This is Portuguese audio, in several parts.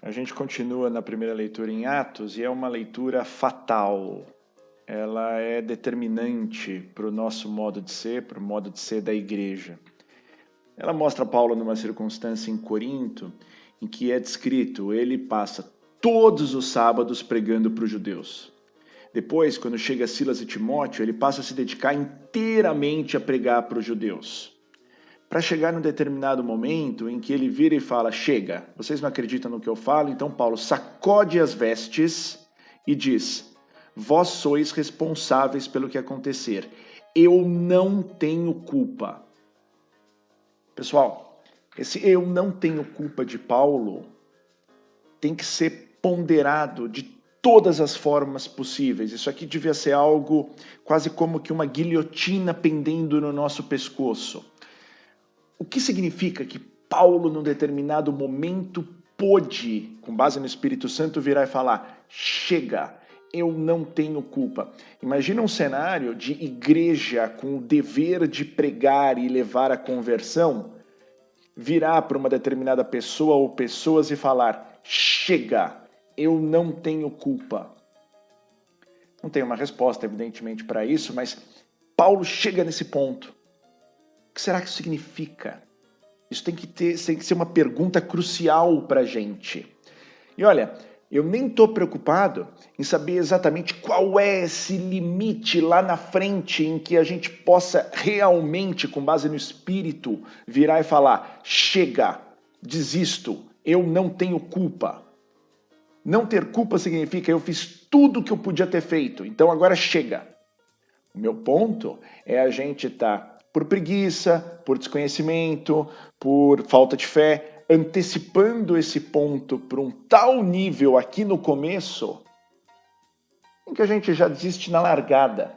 A gente continua na primeira leitura em Atos e é uma leitura fatal. Ela é determinante para o nosso modo de ser, para o modo de ser da igreja. Ela mostra Paulo numa circunstância em Corinto, em que é descrito, ele passa todos os sábados pregando para os judeus. Depois, quando chega Silas e Timóteo, ele passa a se dedicar inteiramente a pregar para os judeus. Para chegar num determinado momento em que ele vira e fala, chega, vocês não acreditam no que eu falo? Então Paulo sacode as vestes e diz, vós sois responsáveis pelo que acontecer. Eu não tenho culpa. Pessoal, esse eu não tenho culpa de Paulo tem que ser ponderado de todas as formas possíveis. Isso aqui devia ser algo quase como que uma guilhotina pendendo no nosso pescoço. O que significa que Paulo, num determinado momento, pôde, com base no Espírito Santo, virar e falar, chega, eu não tenho culpa. Imagina um cenário de igreja com o dever de pregar e levar a conversão, virar para uma determinada pessoa ou pessoas e falar, chega, eu não tenho culpa. Não tem uma resposta, evidentemente, para isso, mas Paulo chega nesse ponto. O que será que isso significa? Isso tem que ser uma pergunta crucial para a gente. E olha, eu nem estou preocupado em saber exatamente qual é esse limite lá na frente em que a gente possa realmente, com base no Espírito, virar e falar, chega, desisto, eu não tenho culpa. Não ter culpa significa eu fiz tudo o que eu podia ter feito, então agora chega. O meu ponto é a gente estar por preguiça, por desconhecimento, por falta de fé, antecipando esse ponto para um tal nível aqui no começo, em que a gente já desiste na largada.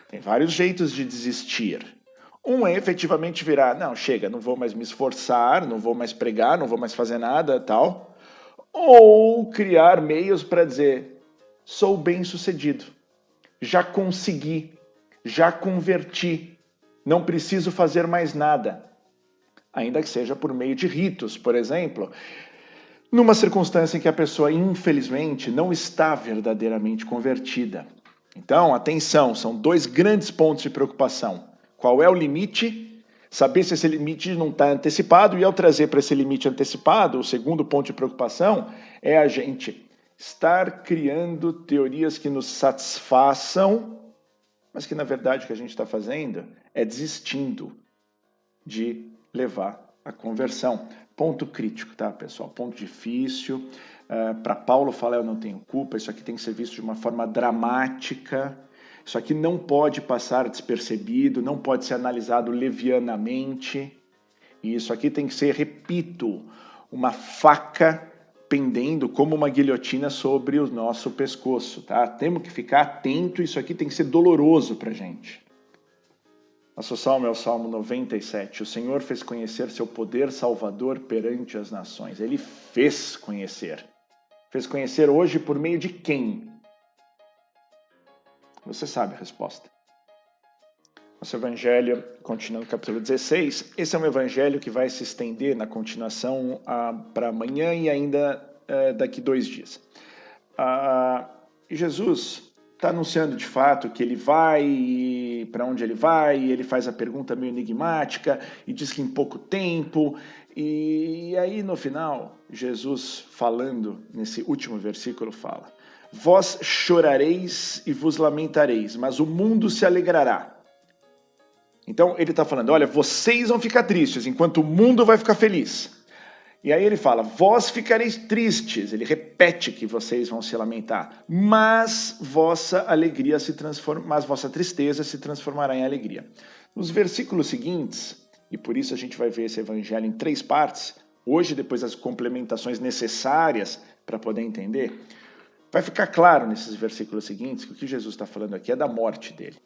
Tem vários jeitos de desistir. Um é efetivamente virar, não, chega, não vou mais me esforçar, não vou mais pregar, não vou mais fazer nada, tal. Ou criar meios para dizer, sou bem-sucedido, já consegui, já converti, não preciso fazer mais nada, ainda que seja por meio de ritos, por exemplo, numa circunstância em que a pessoa, infelizmente, não está verdadeiramente convertida. Então, atenção, são dois grandes pontos de preocupação. Qual é o limite? Saber se esse limite não está antecipado, e ao trazer para esse limite antecipado, o segundo ponto de preocupação é a gente estar criando teorias que nos satisfaçam, mas que na verdade o que a gente está fazendo é desistindo de levar a conversão. Ponto crítico, tá, pessoal? Ponto difícil. Para Paulo falar eu não tenho culpa, isso aqui tem que ser visto de uma forma dramática. Isso aqui não pode passar despercebido, não pode ser analisado levianamente. E isso aqui tem que ser, repito, uma faca pendendo como uma guilhotina sobre o nosso pescoço, tá? Temos que ficar atento, isso aqui tem que ser doloroso pra gente. Nosso salmo é o Salmo 97. O Senhor fez conhecer seu poder salvador perante as nações. Ele fez conhecer. Fez conhecer hoje por meio de quem? Você sabe a resposta. Nosso evangelho, continuando no capítulo 16, esse é um evangelho que vai se estender na continuação para amanhã e ainda daqui 2 dias. Jesus está anunciando de fato que ele vai, para onde ele faz a pergunta meio enigmática e diz que em pouco tempo, e aí no final, Jesus falando nesse último versículo fala, vós chorareis e vos lamentareis, mas o mundo se alegrará. Então ele está falando, olha, vocês vão ficar tristes, enquanto o mundo vai ficar feliz. E aí ele fala, vós ficareis tristes, ele repete que vocês vão se lamentar, mas vossa tristeza se transformará em alegria. Nos versículos seguintes, e por isso a gente vai ver esse evangelho em 3 partes, hoje depois das complementações necessárias para poder entender, vai ficar claro nesses versículos seguintes que o que Jesus está falando aqui é da morte dele.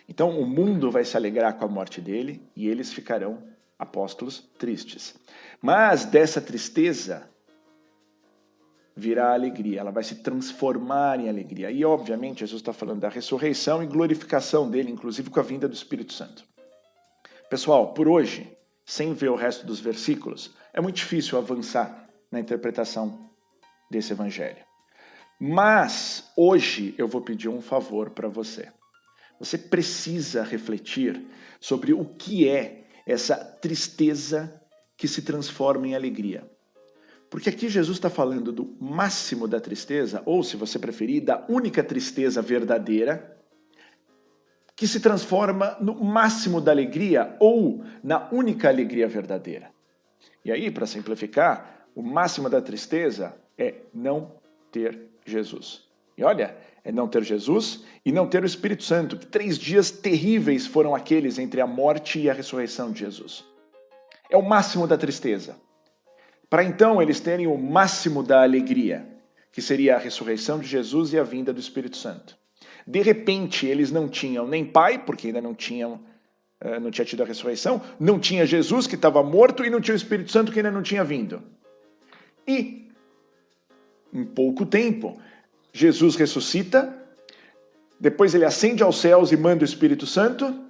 Então o mundo vai se alegrar com a morte dele e eles ficarão, apóstolos, tristes. Mas dessa tristeza virá a alegria, ela vai se transformar em alegria. E obviamente Jesus está falando da ressurreição e glorificação dele, inclusive com a vinda do Espírito Santo. Pessoal, por hoje, sem ver o resto dos versículos, é muito difícil avançar na interpretação desse evangelho. Mas hoje eu vou pedir um favor para você. Você precisa refletir sobre o que é essa tristeza que se transforma em alegria. Porque aqui Jesus está falando do máximo da tristeza, ou se você preferir, da única tristeza verdadeira, que se transforma no máximo da alegria ou na única alegria verdadeira. E aí, para simplificar, o máximo da tristeza é não ter Jesus. E olha, é não ter Jesus e não ter o Espírito Santo, que 3 dias terríveis foram aqueles entre a morte e a ressurreição de Jesus. É o máximo da tristeza. Para então eles terem o máximo da alegria, que seria a ressurreição de Jesus e a vinda do Espírito Santo. De repente, eles não tinham nem pai, porque ainda não tinha tido a ressurreição, não tinha Jesus, que estava morto, e não tinha o Espírito Santo, que ainda não tinha vindo. E, em pouco tempo, Jesus ressuscita, depois ele ascende aos céus e manda o Espírito Santo,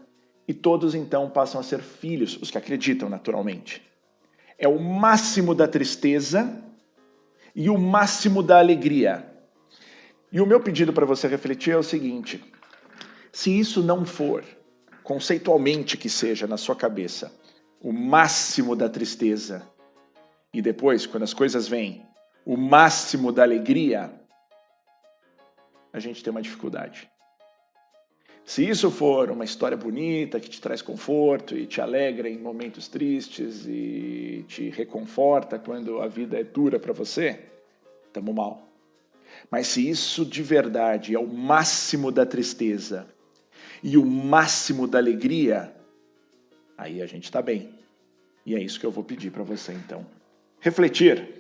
e todos então passam a ser filhos, os que acreditam naturalmente. É o máximo da tristeza e o máximo da alegria. E o meu pedido para você refletir é o seguinte: se isso não for, conceitualmente que seja na sua cabeça, o máximo da tristeza, e depois, quando as coisas vêm, o máximo da alegria, a gente tem uma dificuldade. Se isso for uma história bonita, que te traz conforto e te alegra em momentos tristes e te reconforta quando a vida é dura para você, estamos mal. Mas se isso de verdade é o máximo da tristeza e o máximo da alegria, aí a gente está bem. E é isso que eu vou pedir para você então. Refletir